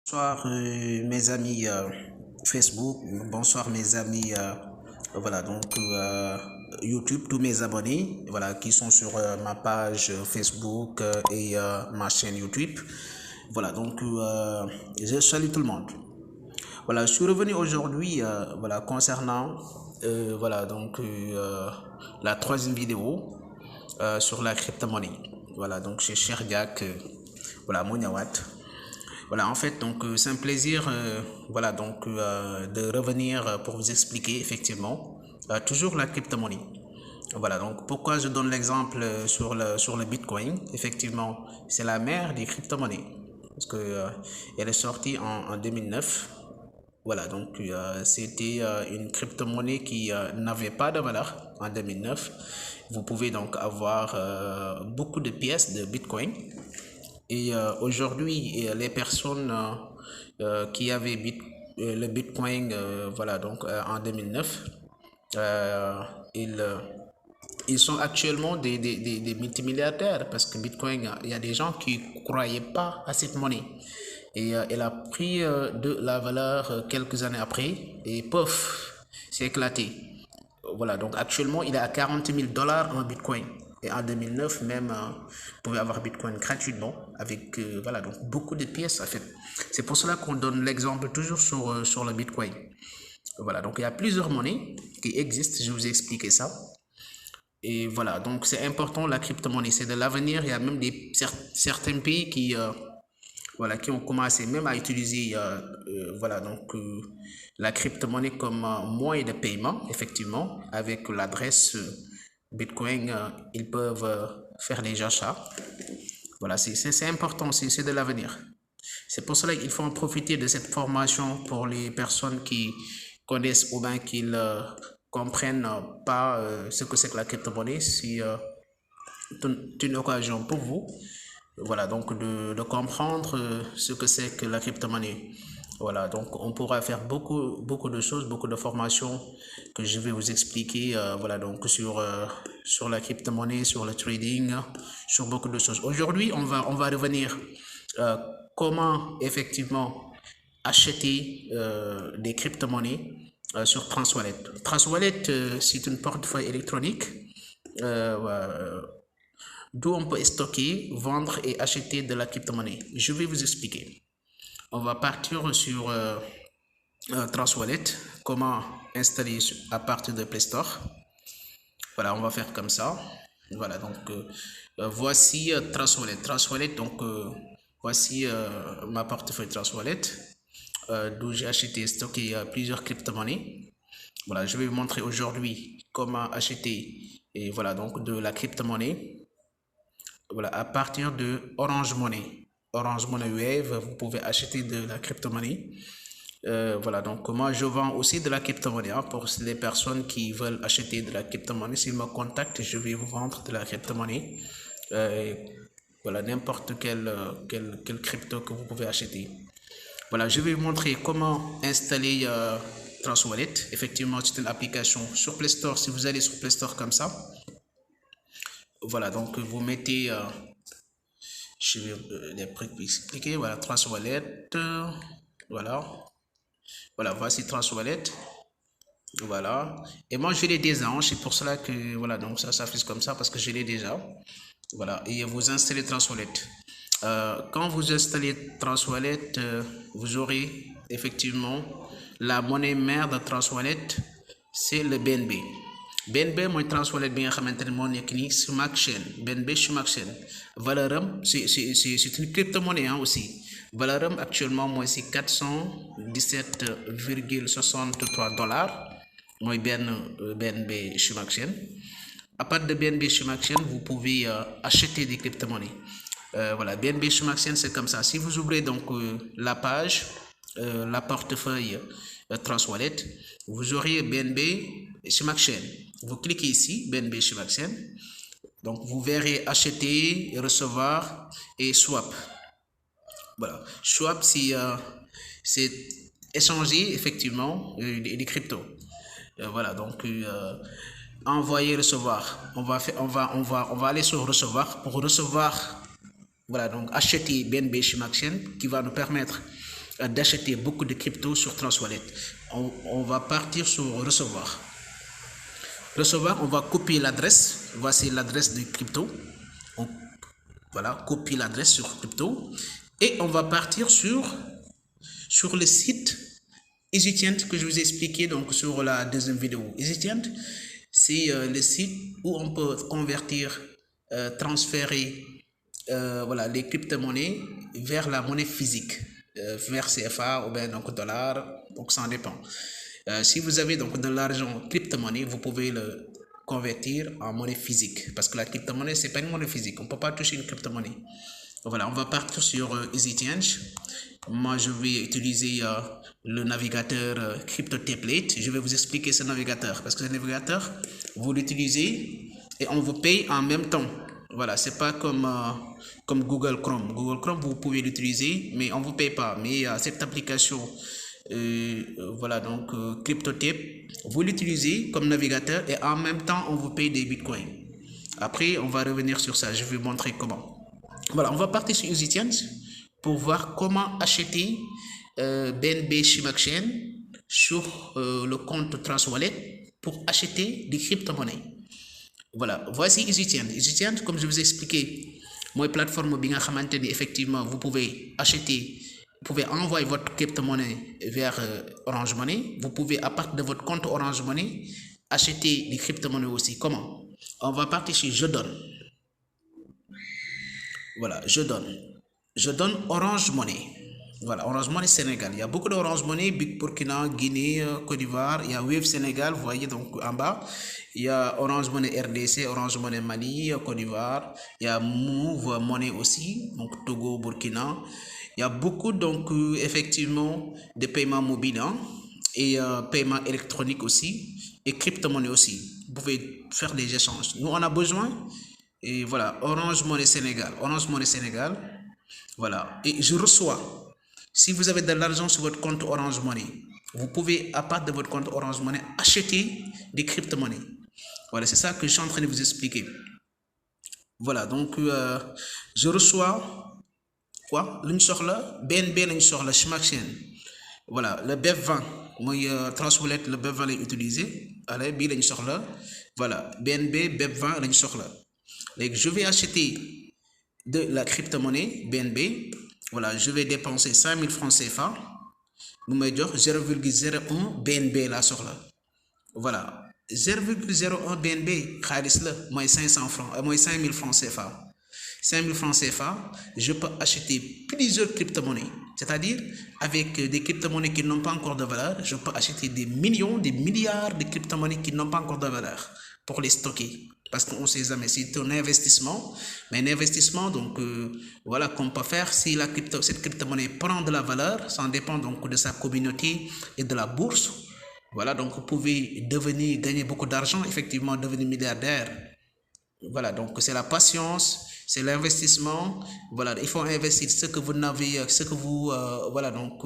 Bonsoir mes amis Facebook, bonsoir mes amis YouTube, tous mes abonnés qui sont sur ma page Facebook et ma chaîne YouTube. Je salue tout le monde. Je suis revenu aujourd'hui concernant la troisième vidéo sur la crypto-monnaie. Chez Cherdiak, Moniawat. C'est un plaisir de revenir pour vous expliquer effectivement toujours la crypto-monnaie. Pourquoi je donne l'exemple sur le Bitcoin. Effectivement, c'est la mère des crypto-monnaies parce que elle est sortie en 2009. C'était une crypto-monnaie qui n'avait pas de valeur en 2009. Vous pouvez donc avoir beaucoup de pièces de Bitcoin. Et aujourd'hui, les personnes qui avaient le Bitcoin en 2009, ils sont actuellement des multimilliardaires parce que Bitcoin, il y a des gens qui ne croyaient pas à cette monnaie. Et elle a pris de la valeur quelques années après et pof, c'est éclaté. Donc actuellement, il est à 40 000 $ en Bitcoin. Et en 2009, même, vous pouvez avoir Bitcoin gratuitement avec beaucoup de pièces en fait. C'est pour cela qu'on donne l'exemple toujours sur le Bitcoin. Donc il y a plusieurs monnaies qui existent, je vous ai expliqué ça. Et donc c'est important, la crypto-monnaie, c'est de l'avenir. Il y a même certains pays qui ont commencé même à utiliser la crypto-monnaie comme moyen de paiement, effectivement, avec l'adresse Bitcoin, ils peuvent faire des achats. C'est important, c'est de l'avenir. C'est pour cela qu'il faut en profiter de cette formation pour les personnes qui connaissent ou bien qui ne comprennent pas ce que c'est que la crypto-monnaie. C'est une occasion pour vous de comprendre ce que c'est que la crypto-monnaie. Donc on pourra faire beaucoup de choses, beaucoup de formations que je vais vous expliquer sur la crypto-monnaie, sur le trading, sur beaucoup de choses. Aujourd'hui, on va revenir comment effectivement acheter des crypto-monnaies sur Transwallet. Transwallet, c'est une portefeuille électronique d'où on peut stocker, vendre et acheter de la crypto-monnaie. Je vais vous expliquer. On va partir sur Transwallet, comment installer à partir de Play Store. On va faire comme ça. Voici Transwallet. Voici ma portefeuille Transwallet, d'où j'ai acheté et stocké plusieurs crypto-monnaies. Je vais vous montrer aujourd'hui comment acheter de la crypto-monnaie. À partir de Orange Money. Orange Money Wave, vous pouvez acheter de la crypto-monnaie. Donc moi je vends aussi de la crypto-monnaie pour les personnes qui veulent acheter de la crypto-monnaie. S'ils me contactent, je vais vous vendre de la crypto-monnaie. N'importe quelle crypto que vous pouvez acheter. Je vais vous montrer comment installer Transwallet. Effectivement, c'est une application sur Play Store. Si vous allez sur Play Store comme ça, donc vous mettez, je vais les expliquer, Transwallet, voici Transwallet, et moi je l'ai déjà, c'est pour cela que, donc ça s'affiche comme ça, parce que je l'ai déjà, et vous installez Transwallet. Quand vous installez Transwallet, vous aurez effectivement la monnaie mère de Transwallet, c'est le BNB. BNB mooy Transwallet bi nga xamante ne moo nekk nii sur ma chaîne. BNB sur ma chaîne. Valeur am c'est une crypto-monnaie aussi. Valeur am actuellement mooy si 417,63 $. mooy BNB sur ma chaîne. À partir de BNB sur ma chaîne, vous pouvez acheter des crypto-monnaies. BNB sur ma chaîne, c'est comme ça. Si vous ouvrez donc la page, la portefeuille Transwallet, vous aurez BNB sur ma chaîne. Vous cliquez ici, BNB sur ma chaîne. Donc vous verrez acheter, recevoir et swap. Swap, c'est échanger effectivement des cryptos. Envoyer, recevoir. On va aller sur recevoir pour recevoir. Donc acheter BNB chez ma chaîne qui va nous permettre d'acheter beaucoup de crypto sur Transwallet. On va partir sur recevoir. Recevoir, on va copier l'adresse. Voici l'adresse de crypto. Voilà, copie l'adresse sur crypto. Et on va partir sur le site EasyTient que je vous ai expliqué donc sur la deuxième vidéo. EasyTient, c'est le site où on peut convertir, transférer voilà, les crypto-monnaies vers la monnaie physique, vers CFA ou bien donc dollar, donc ça dépend. Si vous avez donc de l'argent crypto-monnaie, vous pouvez le convertir en monnaie physique, parce que la crypto-monnaie, c'est pas une monnaie physique, on ne peut pas toucher une crypto-monnaie. Voilà, on va partir sur EasyTient. Moi, je vais utiliser le navigateur CryptoTemplate. Je vais vous expliquer ce navigateur, parce que ce navigateur, vous l'utilisez et on vous paye en même temps. Voilà, c'est pas comme Google Chrome. Google Chrome, vous pouvez l'utiliser, mais on ne vous paye pas. Mais cette application, voilà, donc CryptoTemp, vous l'utilisez comme navigateur et en même temps, on vous paye des bitcoins. Après, on va revenir sur ça. Je vais vous montrer comment. Voilà, on va partir sur EasyTient pour voir comment acheter BNB Chimaxen sur le compte Transwallet pour acheter des crypto-monnaies. Voilà, voici EasyTient. EasyTient, comme je vous ai expliqué, moi, plateforme bien xamanteni, effectivement, vous pouvez acheter, vous pouvez envoyer votre crypto-monnaie vers Orange Money. Vous pouvez, à partir de votre compte Orange Money, acheter des crypto-monnaies aussi. Comment? On va partir sur Je donne. Voilà, je donne Orange Money. Voilà, Orange Money Sénégal. Il y a beaucoup d'Orange Money, Big Burkina, Guinée, Côte d'Ivoire. Il y a Wave Sénégal, vous voyez donc en bas. Il y a Orange Money RDC, Orange Money Mali, Côte d'Ivoire. Il y a Move Money aussi, donc Togo, Burkina. Il y a beaucoup donc effectivement de paiements mobiles hein, et paiements électroniques aussi et crypto-monnaie aussi. Vous pouvez faire des échanges. Nous, on a besoin. Et voilà, Orange Money Sénégal. Orange Money Sénégal. Voilà. Et je reçois. Si vous avez de l'argent sur votre compte Orange Money, vous pouvez, à partir de votre compte Orange Money, acheter des crypto-monnaies. Voilà, c'est ça que je suis en train de vous expliquer. Voilà, donc je reçois quoi? L'une sur la BNB, l'une sur la Chimaxen. Voilà, le BEF20. Moi, Transwallet, le BEF20 est utilisé. Allez, B, l'une sur la. Voilà, BNB, BEF20, l'une sur la. Je vais acheter de la crypto-monnaie BNB. Voilà, je vais dépenser 5000 francs CFA. Nous me dire 0,01 BNB là sur là. Voilà, 0,01 BNB, moins 500 francs, moins 5000 francs CFA. 5000 francs CFA, je peux acheter plusieurs crypto-monnaies. C'est-à-dire, avec des crypto-monnaies qui n'ont pas encore de valeur, je peux acheter des millions, des milliards de crypto-monnaies qui n'ont pas encore de valeur pour les stocker. Parce qu'on ne sait jamais, c'est un investissement, mais un investissement, donc voilà qu'on peut faire si cette crypto-monnaie prend de la valeur, ça dépend donc de sa communauté et de la bourse. Voilà, donc vous pouvez gagner beaucoup d'argent, effectivement devenir milliardaire. Voilà, donc c'est la patience, c'est l'investissement. Voilà, il faut investir ce que vous n'avez, ce que vous, voilà, donc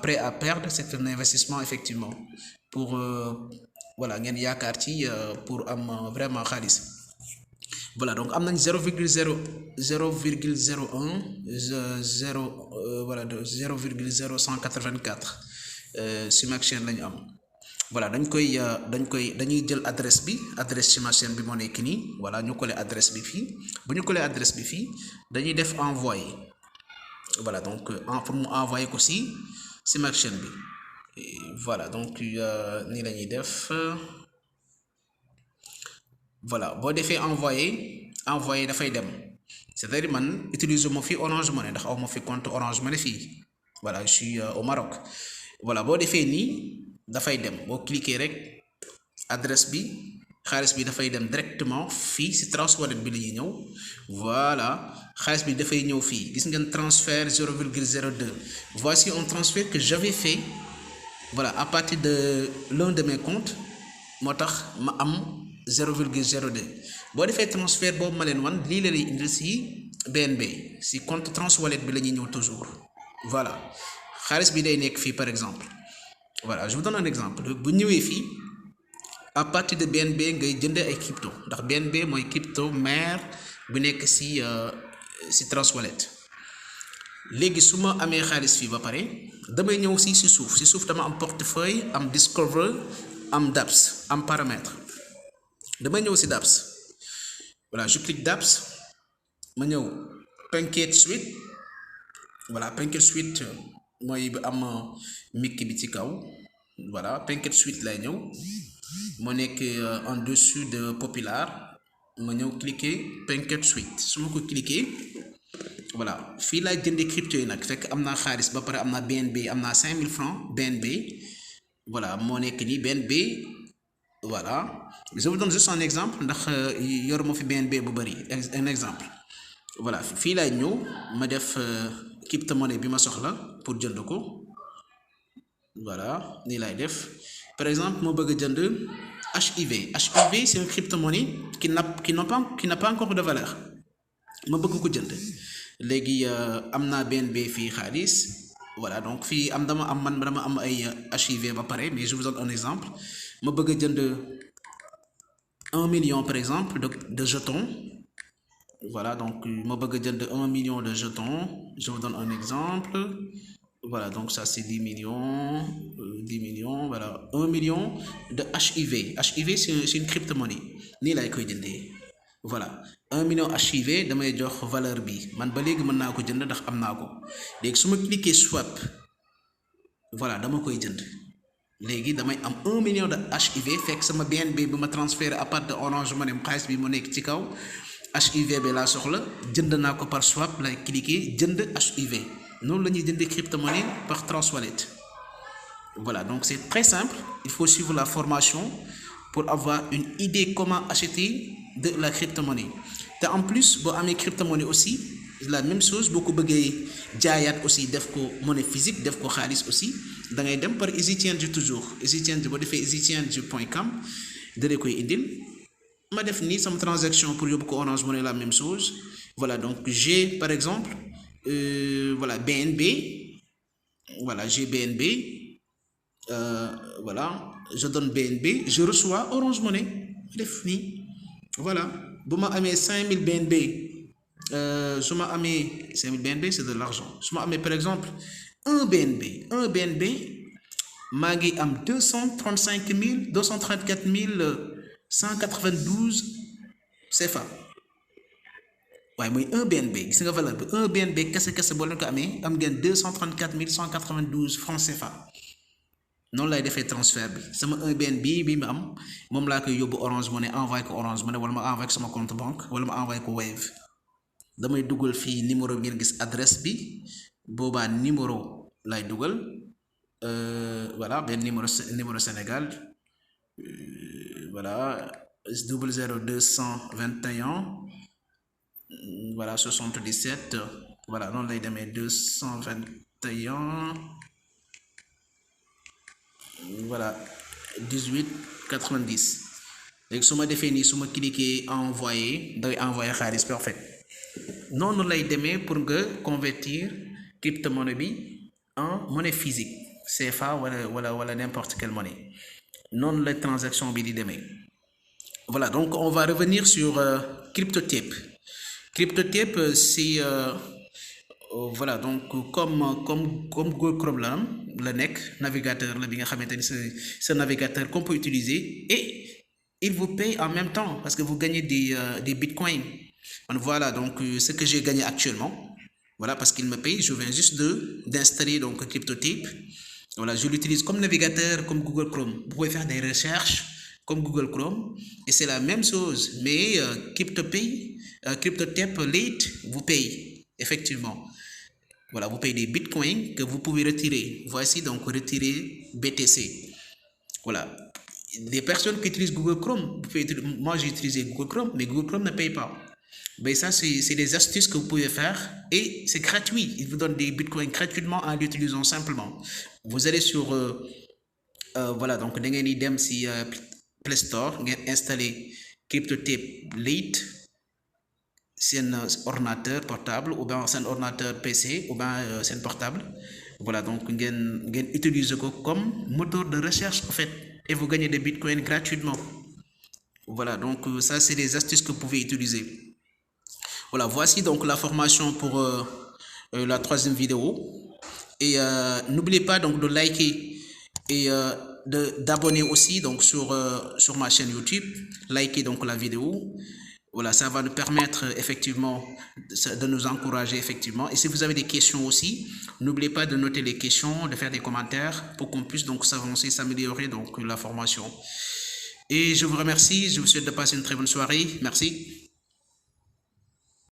prêt à perdre, c'est un investissement effectivement pour voilà, ngeen yaakaar ci pour am vraiment xaalis. Voilà, donc am nañ 0,01 voilà, 0,0184 Chimaxen lañu am. Voilà, dañuy jël adresse Chimaxen bi moo nekk nii. Voilà, ñu coller adresse bi fii. Bu ñu coller adresse bi fii, dañuy def envoyer. Voilà, donc pour mu envoyer ko si Chimaxen bi. Et voilà, donc nii la ñuy def. Voilà, boo defee envoyer dafay dem. C'est-à-dire man utiliser mo fi Orange Money ndax aw ma fi compte Orange Money fii. Voilà, je suis au Maroc. Voilà, boo defee nii dafay dem. Boo cliquer rek adresse bi, xaalis bi dafay dem directement fii si Transwallet bi la ñuy ñëw. Voilà, xaalis bi dafay ñëw fii. Gis ngeen transfert 0,02. Voici un transfert que j'avais fait. Voilà, à partir de l'un de mes comptes, moo tax ma am 0,02. boo defee transfert boobu ma leen wan lii la lay indil si BNB si compte Transwallet bi la ñuy ñëw toujours. Voilà, xaalis bi day nekk fii par exemple. Voilà, je vous donne un exemple. bu ñëwee fii à partir de BNB ngay jëndee ay crypto ndax BNB mooy crypto mère bu nekk si Transwallet. léegi su ma amee xaalis fii ba pare damay ñëw si suuf dama am portefeuille am discover am dApps am paramètre damay ñëw si dApps voilà je clique dApps ma ñëw PancakeSuite voilà PancakeSuite mooy bi am mikki bi ci kaw voilà PancakeSuite lay ñëw moo nekk en dessous de Popular ma ñëw cliquer PancakeSuite su ma ko cliquer voilà fii laay jëndee crypto yi nag fekk am naa xaalis ba pare am naa BNB am naa 5000 francs BNB voilà moo nekk nii BNB voilà je vous donne juste un exemple ndax yoruma fi BNB bu bëri un exemple voilà fii laay ñëw ma def crypto-monnaie bi ma soxla pour jënd ko voilà nii laay def par exemple moo bëgg a jënd HIV c'est une crypto-monnaie qui n'a pas encore de valeur ma bëgg ko jënd léegi am naa BNB fii xaalis voilà donc fii dama am ay HIV ba pare mais je vous donne un exemple ma bëgg a jënd 1 million par exemple de jetons voilà donc ma bëgg a jënd 1 million de jetons je vous donne un exemple voilà donc ça c'est 10 millions voilà 1 million de HIV c'est une crypto-monnaie nii laay koy jëndee voilà 1 million HIV damay jox valeur bi man ba léegi mën naa ko jënd ndax am naa ko léegi su ma cliquer swap voilà dama koy jënd léegi damay am 1 million de HIV fekk sama BNB bi ma transféré à partir de Orange Money xaalis bi mu nekk ci kaw HIV bi laa soxla jënd naa ko par swap lay cliquer jënd HIV noonu la ñuy jëndee crypto-monnaie par Transwallet voilà donc c'est très simple il faut suivre la formation pour avoir une idée comment acheter de la crypto-monnaie te en plus boo amee crypto-monnaie aussi la même chose boo ko bëggee jaayaat aussi def ko monnaie physique def ko xaalis aussi da ngay dem par EasyChange toujours EasyChange boo defee easychange.com da koy indil ma def nii sama transaction pour yóbbu ko Orange Money la même chose voilà donc j'ai par exemple voilà BNB voilà j'ai BNB voilà je donne BNB je reçois Orange Money def nii voilà bu ma amee 5000 BNB su ma amee 5000 BNB c'est de l'argent su ma amee par exemple un BNB maa ngi am 234 192 CFA waaye mooy un BNB gis nga valeur bi un BNB kese boo leen ko amee am ngeen 234 192 francs CFA noonu lay defee transfert bi sama un BNB bi ma am moom laa koy yóbbu Orange Money envoyé ko Orange Money wala ma envoyé ko sama compte banque wala ma envoyé ko Wave damay dugal fii numéro bi ngeen gis adresse bi boobaa numéro lay dugal voilà benn numéro Sénégal voilà 00221 voilà 77 voilà noonu lay demee 221 voilà 18 90 léegi su ma defee nii su ma cliquer envoyer day envoyer xaalis parfait noonu lay demee pour nga convertir crypto-monnaie bi en monnaie physique CFA wala n'importe quelle monnaie noonu la transaction bi di demee voilà donc on va revenir sur CryptoTape c'est voilà donc comme Google Chrome la nekk navigateur la bi nga xamante ni ce navigateur qu'on peut utiliser et il vous paye en même temps parce que vous gagnez des bitcoins. Voilà donc ce que j'ai gagné actuellement voilà parce qu'il me paye je viens juste d'installer donc CryptoTape voilà je l'utilise comme navigateur comme Google Chrome vous pouvez faire des recherches comme Google Chrome et c'est la même chose mais CryptoTape Lite vous paye effectivement voilà vous payez des bitcoins que vous pouvez retirer voici donc retirer BTC voilà les personnes qui utilisent Google Chrome moi j'ai utilisé Google Chrome mais Google Chrome ne paye pas. Mais ça, c'est des astuces que vous pouvez faire et c'est gratuit. Il vous donne des bitcoins gratuitement en l'utilisant simplement. Vous allez sur, voilà, donc, vous allez dem si Play Store, vous installez CryptoTape Lite, c'est un ordinateur portable ou bien c'est un ordinateur PC ou bien c'est un portable. Voilà, donc, vous utilisez comme moteur de recherche en fait et vous gagnez des bitcoins gratuitement. Voilà, donc ça, c'est des astuces que vous pouvez utiliser. Voilà, voici donc la formation pour la troisième vidéo. Et n'oubliez pas donc de liker et d'abonner aussi donc sur ma chaîne YouTube. Likez donc la vidéo. Voilà, ça va nous permettre effectivement de nous encourager effectivement. Et si vous avez des questions aussi, n'oubliez pas de noter les questions, de faire des commentaires pour qu'on puisse donc s'avancer, s'améliorer donc la formation. Et je vous remercie, je vous souhaite de passer une très bonne soirée. Merci.